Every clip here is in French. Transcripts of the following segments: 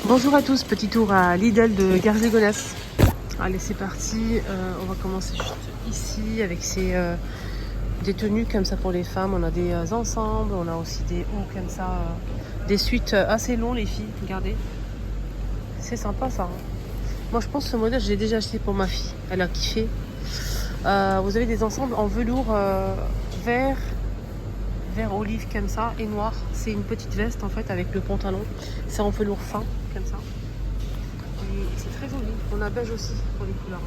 Bonjour à tous, petit tour à Lidl de Garges-les-Gonesse. Allez, c'est parti. On va commencer juste ici avec des tenues comme ça pour les femmes. On a des ensembles, on a aussi des hauts comme ça, des suites assez longs les filles. Regardez, c'est sympa ça. Moi je pense que ce modèle je l'ai déjà acheté pour ma fille. Elle a kiffé. Vous avez des ensembles en velours vert olive comme ça et noir. C'est une petite veste en fait avec le pantalon. C'est en velours fin comme ça. Et c'est très joli. On a beige aussi pour les couleurs.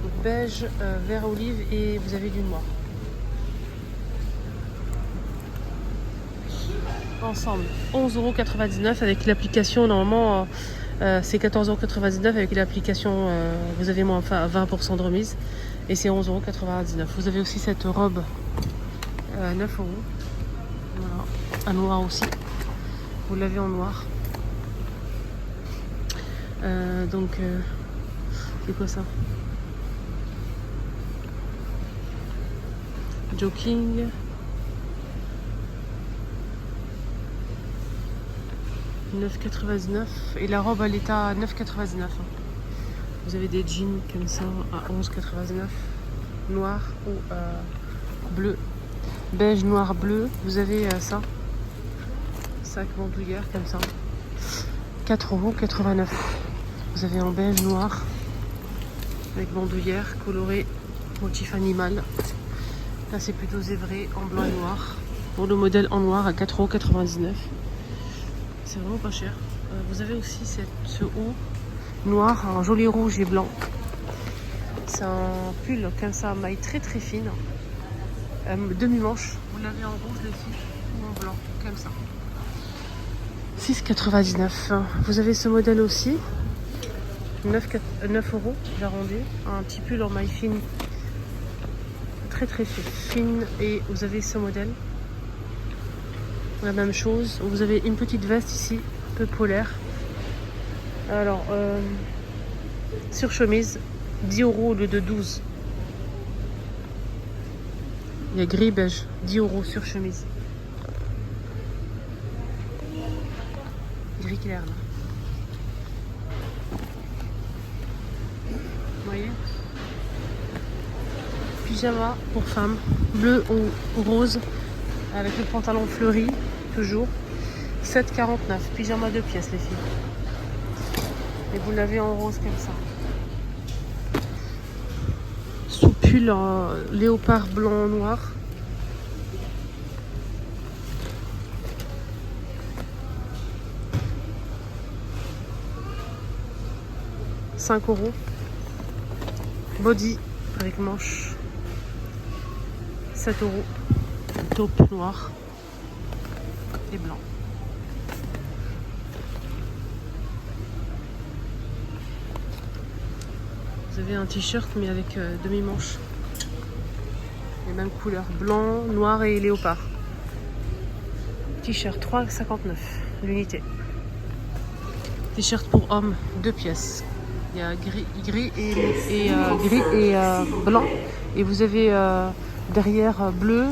Donc beige, vert olive et vous avez du noir. Ensemble, 11,99 € avec l'application. Normalement, c'est 14,99 € avec l'application. Vous avez moins 20% de remise. Et c'est 11,99 €. Vous avez aussi cette robe 9 €. Voilà. Un noir aussi. Vous l'avez en noir. C'est quoi ça? Jogging. « 9,99 € et la robe elle est à 9,99 €. Vous avez des jeans comme ça à 11,99 €, noir ou bleu, beige, noir, bleu. Vous avez ça, sac bandoulière comme ça, 4,89 €. Vous avez en beige, noir, avec bandoulière, coloré, motif animal. Là c'est plutôt zébré, en blanc et noir. Pour le modèle en noir à 4,99 €. C'est vraiment pas cher. Vous avez aussi ce haut noir, un joli rouge et blanc. C'est un pull comme ça, maille très très fine. Demi-manche. Vous l'avez en rouge les filles ou en blanc, comme ça. 6,99 €. Vous avez ce modèle aussi. 9 €, j'arrondis. Un petit pull en maille fine. Très très fine. Et vous avez ce modèle. La même chose. Vous avez une petite veste ici, un peu polaire. Alors, sur chemise, 10 € au lieu de 12 €. Il y a gris beige, 10 € sur chemise. Gris clair là. Vous voyez? Pyjama pour femmes, bleu ou rose, avec le pantalon fleuri, toujours. 7,49 €. Pyjama 2 pièces les filles. Et vous l'avez en rose comme ça. Sous pull léopard blanc noir. « 5 €. Body avec manche. 7 €. Taupe noir et blanc. Vous avez un t-shirt mais avec demi-manche. Les mêmes couleurs, blanc, noir et léopard. T-shirt 3,59 € l'unité. T-shirt pour homme 2 pièces. Il y a gris et blanc. Et vous avez derrière bleu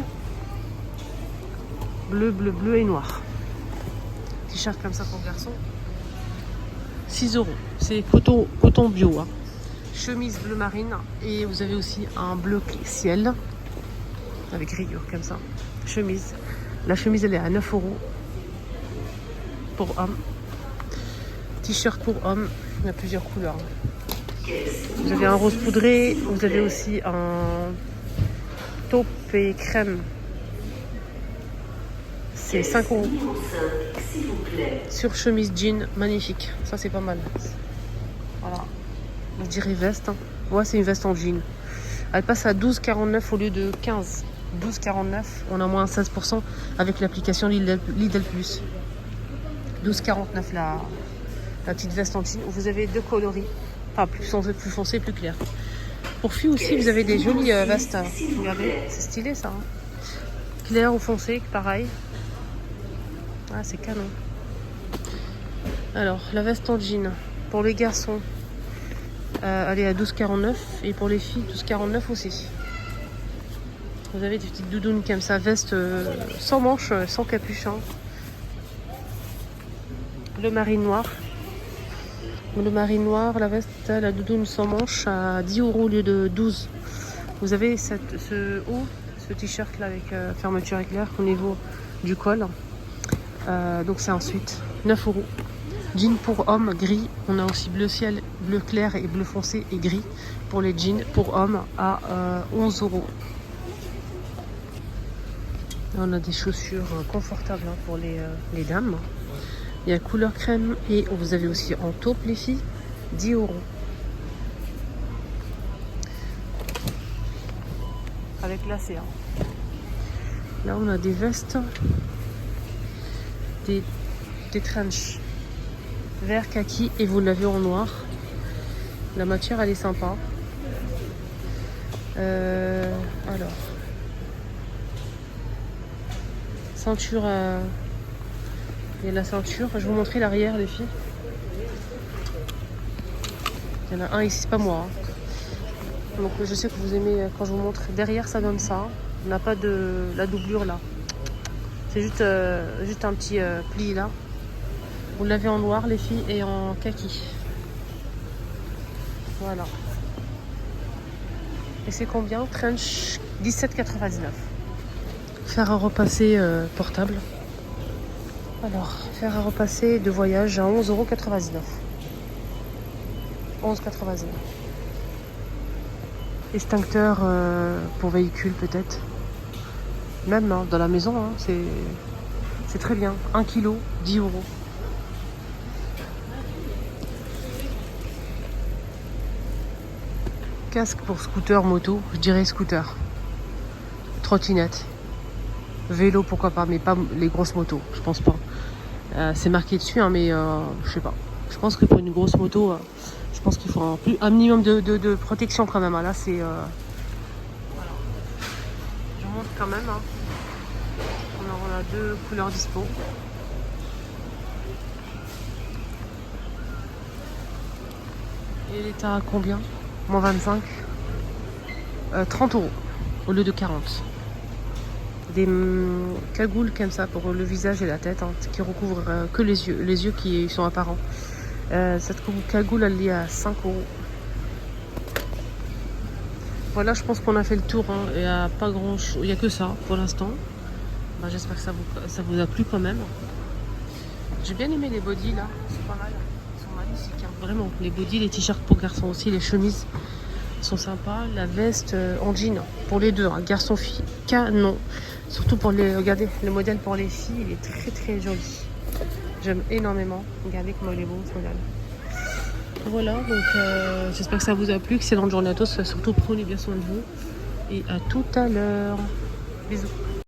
et noir. T-shirt comme ça pour garçon. 6 €. C'est coton bio. Hein. Chemise bleu marine. Et vous avez aussi un bleu ciel. Avec rayures comme ça. Chemise. La chemise elle est à 9 € pour homme. T-shirt pour homme. Il y a plusieurs couleurs. Vous avez un rose poudré. Vous avez aussi un taupe et crème. C'est 5 €. Sur chemise jean, magnifique. Ça c'est pas mal. Voilà. Je dirais veste. Hein. Ouais, c'est une veste en jean. Elle passe à 12,49 € au lieu de 15. 12,49 €. On a moins 16% avec l'application Lidl Plus. 12,49 € la petite veste en jean. Vous avez deux coloris. Enfin, plus foncé, plus clair. Pour filles aussi, vous avez des jolies vestes. Regardez, c'est stylé ça. Hein. Clair ou foncé, pareil. Ah, c'est canon. Alors, la veste en jean. Pour les garçons, elle est à 12,49 €. Et pour les filles, 12,49 € aussi. Vous avez des petites doudounes comme ça. Veste sans manches, sans capuchon. Le marine noir. Le marine noir, la veste, la doudoune sans manche à 10 € au lieu de 12. Vous avez ce haut, ce t-shirt là avec fermeture éclair au niveau du col. Donc c'est ensuite 9 €. Jean pour hommes gris. On a aussi bleu ciel, bleu clair et bleu foncé et gris pour les jeans pour hommes à 11 €. Là, on a des chaussures confortables pour les dames. Il y a couleur crème et vous avez aussi en taupe les filles, 10 €. Avec lacet. Là on a des vestes, des trench vert kaki et vous l'avez en noir. La matière elle est sympa. Alors ceinture, il y a la ceinture. Je vais vous montrer l'arrière les filles. Il y en a un ici, c'est pas moi. Donc je sais que vous aimez quand je vous montre. Derrière ça donne ça. On n'a pas de la doublure là. C'est juste un petit pli là. Vous l'avez en noir les filles et en kaki. Voilà. Et c'est combien? Trench 17,99. Fer à repasser portable. Alors, fer à repasser de voyage à 11,99 €. 11,99 €. Extincteur pour véhicule peut-être. Même dans la maison, c'est très bien. 1 kg, 10 €. Casque pour scooter, moto, je dirais scooter. Trottinette. Vélo, pourquoi pas, mais pas les grosses motos, je pense pas. C'est marqué dessus, mais je sais pas. Je pense que pour une grosse moto, je pense qu'il faut un minimum de protection quand même. Là, c'est... voilà. Je vous montre quand même. On a deux couleurs dispo. Et il est à combien? Moins 25. 30 € au lieu de 40. Des cagoules comme ça pour le visage et la tête, qui recouvrent que les yeux qui sont apparents. Cette cagoule elle est à 5 €. Voilà, je pense qu'on a fait le tour. Il n'y a pas grand chose, il n'y a que ça pour l'instant. J'espère que ça vous a plu quand même. J'ai bien aimé les bodys là, c'est pas mal. Ils sont magnifiques, vraiment. Les bodys, les t-shirts pour garçons aussi, les chemises sont sympas. La veste en jean pour les deux, garçon-fille, canon. Surtout pour regardez, le modèle pour les filles, il est très très joli. J'aime énormément. Regardez comment il est beau ce modèle. Voilà, donc j'espère que ça vous a plu. Excellente journée à tous. Surtout prenez bien soin de vous. Et à tout à l'heure. Bisous.